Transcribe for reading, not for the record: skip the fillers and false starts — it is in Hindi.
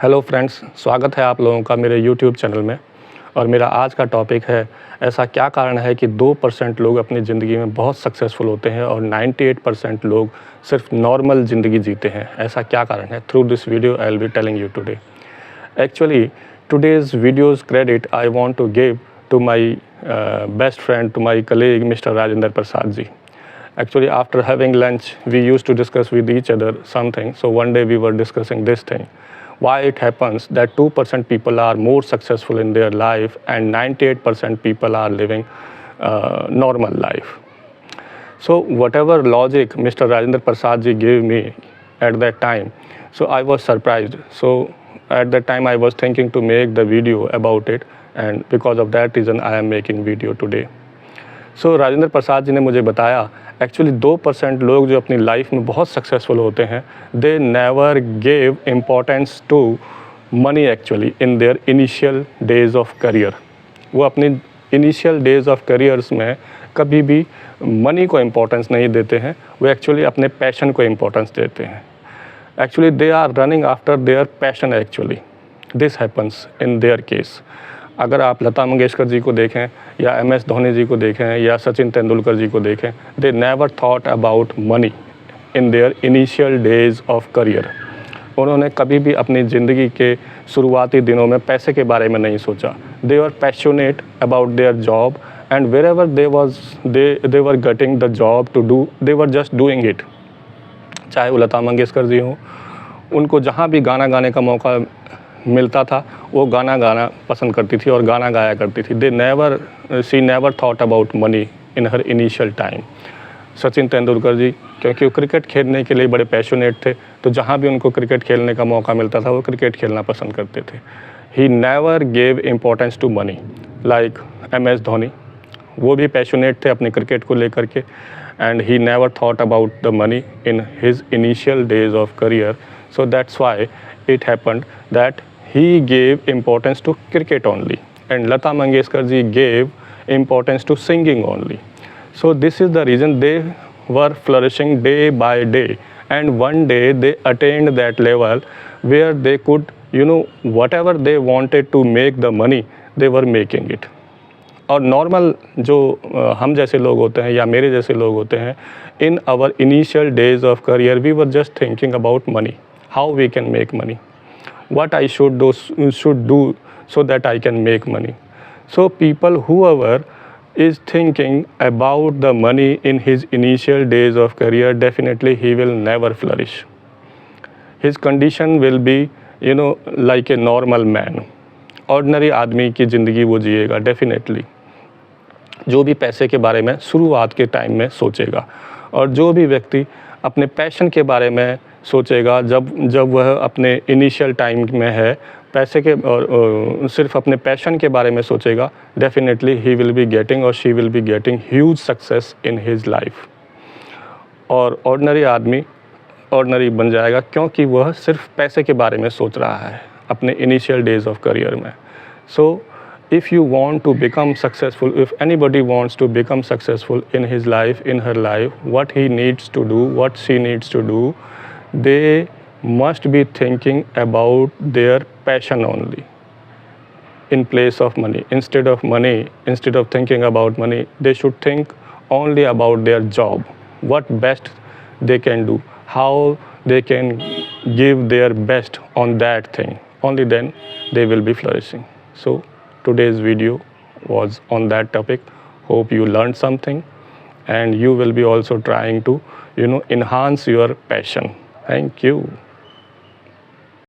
हेलो फ्रेंड्स, स्वागत है आप लोगों का मेरे यूट्यूब चैनल में। और मेरा आज का टॉपिक है, ऐसा क्या कारण है कि 2% लोग अपनी ज़िंदगी में बहुत सक्सेसफुल होते हैं और 98% लोग सिर्फ नॉर्मल ज़िंदगी जीते हैं। ऐसा क्या कारण है? Through this video I will be telling you today. Actually today's video's credit I want to give to my best friend, to my colleague mister Rajendra Prasad ji. Actually, after having lunch, we used to discuss with each other something. So one day we were discussing this thing. Why it happens that 2% people are more successful in their life and 98% people are living normal life. So whatever logic Mr. Rajendra Prasad ji gave me at that time, so I was surprised. So at that time I was thinking to make the video about it, and because of that reason I am making video today. सो राजेंद्र प्रसाद जी ने मुझे बताया, एक्चुअली 2% लोग जो अपनी लाइफ में बहुत सक्सेसफुल होते हैं, they never gave importance to money actually in their initial days of career. वो अपनी इनिशियल डेज ऑफ करियर्स में कभी भी मनी को इम्पोर्टेंस नहीं देते हैं. वो एक्चुअली अपने पैशन को इम्पोर्टेंस देते हैं. Actually they are running after their passion. Actually this happens in their case. अगर आप लता मंगेशकर जी को देखें या MS धोनी जी को देखें या सचिन तेंदुलकर जी को देखें, they never thought about money in their initial days of career. उन्होंने कभी भी अपनी ज़िंदगी के शुरुआती दिनों में पैसे के बारे में नहीं सोचा. They were passionate about their job and wherever they were getting the job to do, they were just doing it. चाहे वो लता मंगेशकर जी हों, उनको जहाँ भी गाना गाने का मौका मिलता था वो गाना गाना पसंद करती थी और गाना गाया करती थी. She never thought about money in her initial time. Sachin Tendulkar ji, क्योंकि वो क्रिकेट खेलने के लिए बड़े पैशनेट थे, तो जहाँ भी उनको क्रिकेट खेलने का मौका मिलता था वो क्रिकेट खेलना पसंद करते थे. He never gave importance to money. Like MS Dhoni, वो भी पैशनेट थे अपने क्रिकेट को लेकर के, and he never thought about the money in his initial days of career. So that's why it happened that he gave importance to cricket only, and Lata Mangeshkar ji gave importance to singing only. So this is the reason they were flourishing day by day, and one day they attained that level where they could, whatever they wanted to make the money, they were making it. और नॉर्मल जो हम जैसे लोग होते हैं या मेरे जैसे लोग होते हैं, in our initial days of career we were just thinking about money. How we can make money, what I should do so that I can make money. So people, whoever is thinking about the money in his initial days of career, definitely he will never flourish. His condition will be, like a normal man. Ordinary आदमी की ज़िंदगी वो जिएगा डेफिनेटली, जो भी पैसे के बारे में शुरुआत के टाइम में सोचेगा. और जो भी व्यक्ति अपने पैशन के बारे में सोचेगा, जब वह अपने इनिशियल टाइम में है, पैसे के और सिर्फ अपने पैशन के बारे में सोचेगा, definitely he will be getting और she will be getting huge success in his life. और ऑर्डिनरी आदमी ऑर्डिनरी बन जाएगा, क्योंकि वह सिर्फ पैसे के बारे में सोच रहा है अपने इनिशियल डेज ऑफ करियर में. सो if you want to become successful, if anybody wants to become successful in his life, in her life, what he needs to do, what she needs to do, they must be thinking about their passion only in place of money. Instead of thinking about money, they should think only about their job, what best they can do, how they can give their best on that thing. Only then they will be flourishing. So today's video was on that topic. Hope you learned something and you will be also trying to enhance your passion. Thank you.